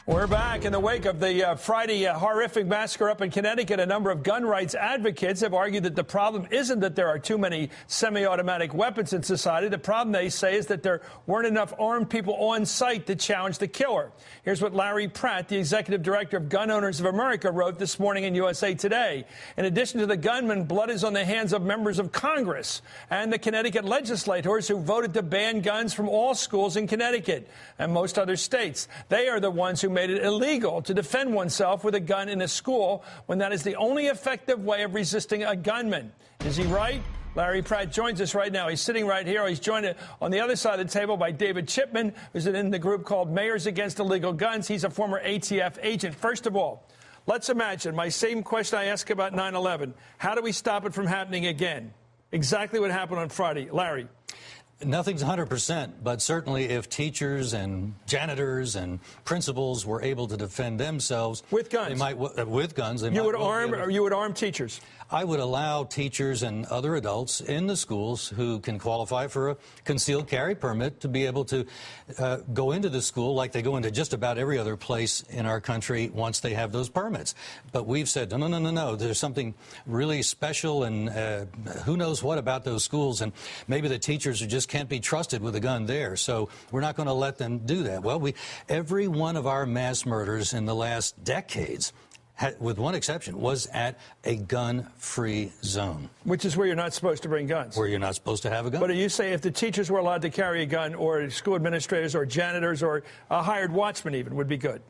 We're back. In the wake of the Friday horrific massacre up in Connecticut, a number of gun rights advocates have argued that the problem isn't that there are too many semi-automatic weapons in society. The problem, they say, is that there weren't enough armed people on site to challenge the killer. Here's what Larry Pratt, the executive director of Gun Owners of America, wrote this morning in USA Today. In addition to the gunmen, blood is on the hands of members of Congress and the Connecticut legislators who voted to ban guns from all schools in Connecticut and most other states. They are the ones who made it illegal to defend oneself with a gun in a school when that is the only effective way of resisting a gunman. Is he right? Larry Pratt joins us right now. He's sitting right here. He's joined on the other side of the table by David Chipman, who's in the group called Mayors Against Illegal Guns. He's a former ATF agent. First of all, let's imagine my same question I asked about 9/11. How do we stop it from happening again? Exactly what happened on Friday. Larry. Nothing's 100%, but certainly if teachers and janitors and principals were able to defend themselves with guns, they might you would arm teachers. I would allow teachers and other adults in the schools who can qualify for a concealed carry permit to be able to go into the school like they go into just about every other place in our country once they have those permits. But we've said, no, there's something really special and who knows what about those schools, and maybe the teachers just can't be trusted with a gun there, so we're not going to let them do that. Well, every one of our mass murders in the last decades, with one exception, was at a gun-free zone. Which is where you're not supposed to bring guns. Where you're not supposed to have a gun. But you say if the teachers were allowed to carry a gun, or school administrators or janitors or a hired watchman even would be good.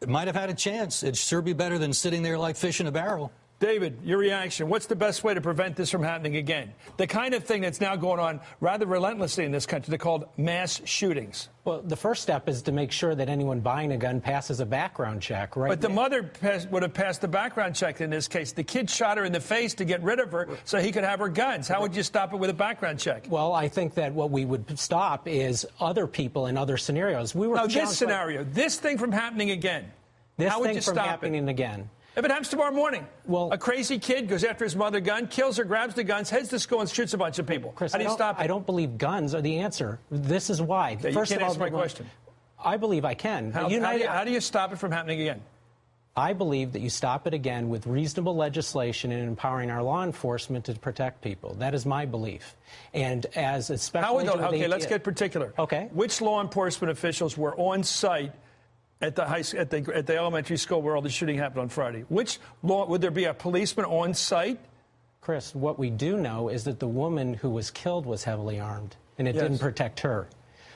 It might have had a chance. It'd sure be better than sitting there like fish in a barrel. David, your reaction. What's the best way to prevent this from happening again? The kind of thing that's now going on rather relentlessly in this country. They're called mass shootings. Well, the first step is to make sure that anyone buying a gun passes a background check, right? But the mother would have passed the background check in this case. The kid shot her in the face to get rid of her so he could have her guns. How would you stop it with a background check? Well, I think that what we would stop is other people in other scenarios. This scenario, this thing from happening again. How would you stop it? This thing from happening again. If it happens tomorrow morning, well, a crazy kid goes after his mother gun, kills her, grabs the guns, heads to school and shoots a bunch of people. Chris, how do you stop it? I don't believe guns are the answer. This is why. Okay, First of all, answer my question. I believe I can. How do you stop it from happening again? I believe that you stop it again with reasonable legislation and empowering our law enforcement to protect people. That is my belief. And as a special agent okay, let's get particular. Okay. Which law enforcement officials were on site at the elementary school where all the shooting happened on Friday? Would there be a policeman on site? Chris, what we do know is that the woman who was killed was heavily armed, and it didn't protect her.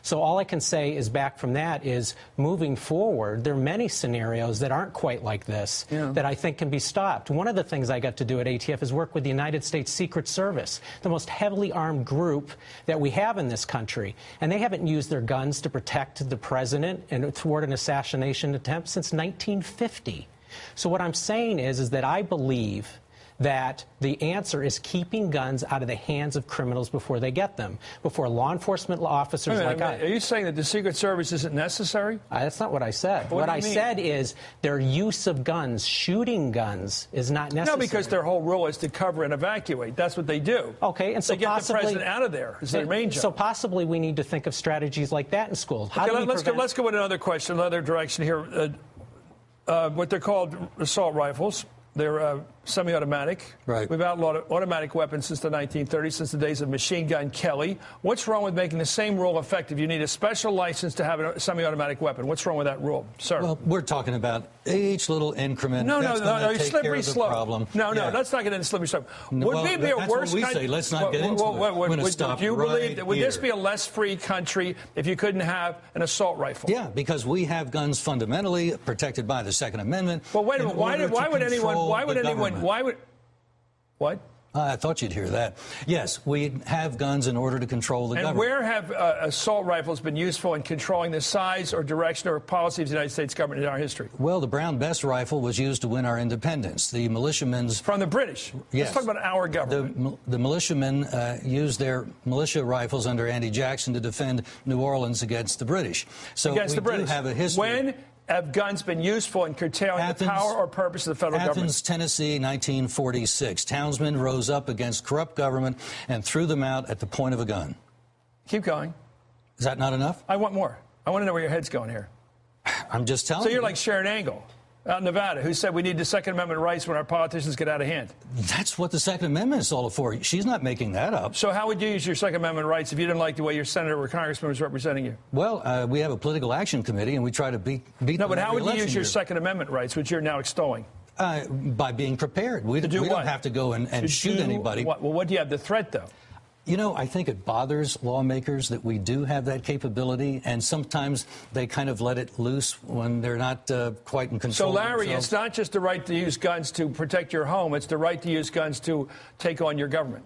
So all I can say is back from that is moving forward, there are many scenarios that aren't quite like this that I think can be stopped. One of the things I got to do at ATF is work with the United States Secret Service, the most heavily armed group that we have in this country. And they haven't used their guns to protect the president and thwart an assassination attempt since 1950. So what I'm saying is that I believe that the answer is keeping guns out of the hands of criminals before they get them, before law enforcement officers like us. Are you saying that the Secret Service isn't necessary? That's not what I said. What I said is their use of guns, shooting guns, is not necessary. No, because their whole role is to cover and evacuate. That's what they do. Okay, and so they get the president out of there. Is their main job. So possibly we need to think of strategies like that in schools. Let's go with another question, another direction here. What they're called assault rifles. They're semi-automatic. Right. We've outlawed automatic weapons since the 1930s, since the days of Machine Gun Kelly. What's wrong with making the same rule effective? You need a special license to have a semi-automatic weapon. What's wrong with that rule, sir? Well, we're talking about each little increment. No, slippery slope. Problem. No, let's not get into slippery slope. Would it be a worse country? Let's not get into it. Would you believe that would this be a less free country if you couldn't have an assault rifle? Yeah, because we have guns fundamentally protected by the Second Amendment. Well, wait a minute. Why would anyone? What? I thought you'd hear that. Yes, we have guns in order to control the government. And where have assault rifles been useful in controlling the size or direction or policy of the United States government in our history? Well, the Brown Bess rifle was used to win our independence. The militiamen's... From the British. Yes. Let's talk about our government. The militiamen used their militia rifles under Andy Jackson to defend New Orleans against the British. So against the British. Do have a history. When have guns been useful in curtailing the power or purpose of the federal government? Athens, Tennessee, 1946. Townsmen rose up against corrupt government and threw them out at the point of a gun. Keep going. Is that not enough? I want more. I want to know where your head's going here. I'm just telling So you. you're like Sharon Angle out in Nevada, who said we need the Second Amendment rights when our politicians get out of hand. That's what the Second Amendment is all for. She's not making that up. So how would you use your Second Amendment rights if you didn't like the way your senator or congressman was representing you? Well, we have a political action committee, and we try to beat No, but them how every would you use election your year. Second Amendment rights, which you're now extolling? By being prepared. We To do don't what? have to go and To shoot do anybody. what? Well, what do you have the threat, though? You know, I think it bothers lawmakers that we do have that capability, and sometimes they kind of let it loose when they're not quite in control. So, Larry, of themselves. it's not just the right to use guns to protect your home. It's the right to use guns to take on your government.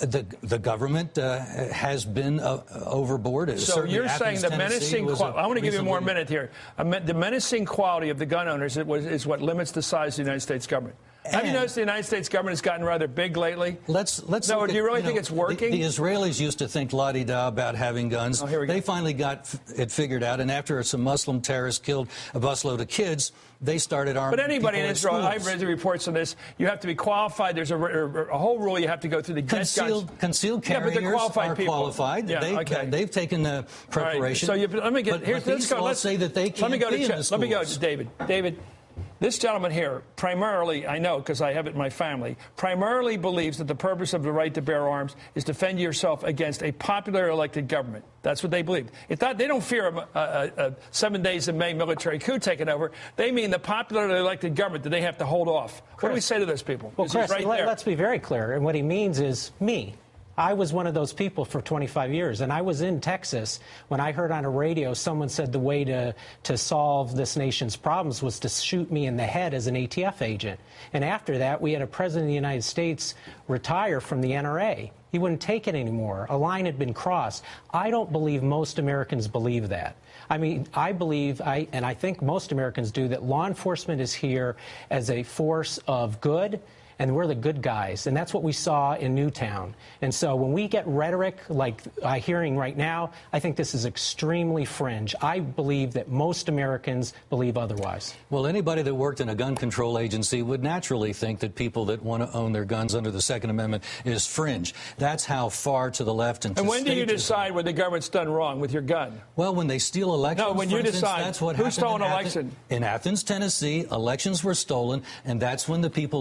The government has been overboard. So Certainly you're saying Athens, the Tennessee menacing was quality. I want to give you more recently- minute here. The menacing quality of the gun owners is what limits the size of the United States government. Have you And- noticed the United States government has gotten rather big lately? Let's. No, look do you at, really think it's working? The Israelis used to think la-di-da about having guns. Oh, here we go. They finally got it figured out, and after some Muslim terrorists killed a busload of kids, they started arming But anybody people in at Israel, schools. I've read the reports on this. You have to be qualified. There's a whole rule you have to go through to get guns. Concealed Yeah, but carriers they're qualified are people. qualified. Yeah, okay. They've taken the preparation. All right, so let me get but, here. But Let's these go. laws Let's say that they can't let me go be to in the Let me go to schools. David. David, this gentleman here, primarily, I know because I have it in my family, primarily believes that the purpose of the right to bear arms is to defend yourself against a popular elected government. That's what they believe. If that, they don't fear a 7 days in May military coup taking over. They mean the popularly elected government that they have to hold off. What do we say to those people? Well, This is Chris, right there. let's be very clear. And what he means is me. I was one of those people for 25 years, and I was in Texas when I heard on a radio someone said the way to solve this nation's problems was to shoot me in the head as an ATF agent. And after that, we had a president of the United States retire from the NRA. He wouldn't take it anymore. A line had been crossed. I don't believe most Americans believe that. I mean, I believe, and I think most Americans do, that law enforcement is here as a force of good, and we're the good guys. And that's what we saw in Newtown. And so when we get rhetoric like I'm hearing right now, I think this is extremely fringe. I believe that most Americans believe otherwise. Well, anybody that worked in a gun control agency would naturally think that people that want to own their guns under the Second Amendment is fringe. That's how far to the left and to And when do you statism. decide when the government's done wrong with your gun? Well, when they steal elections, No, when for you instance, decide that's what who happened stole an in election. In Athens, Tennessee, elections were stolen, and that's when the people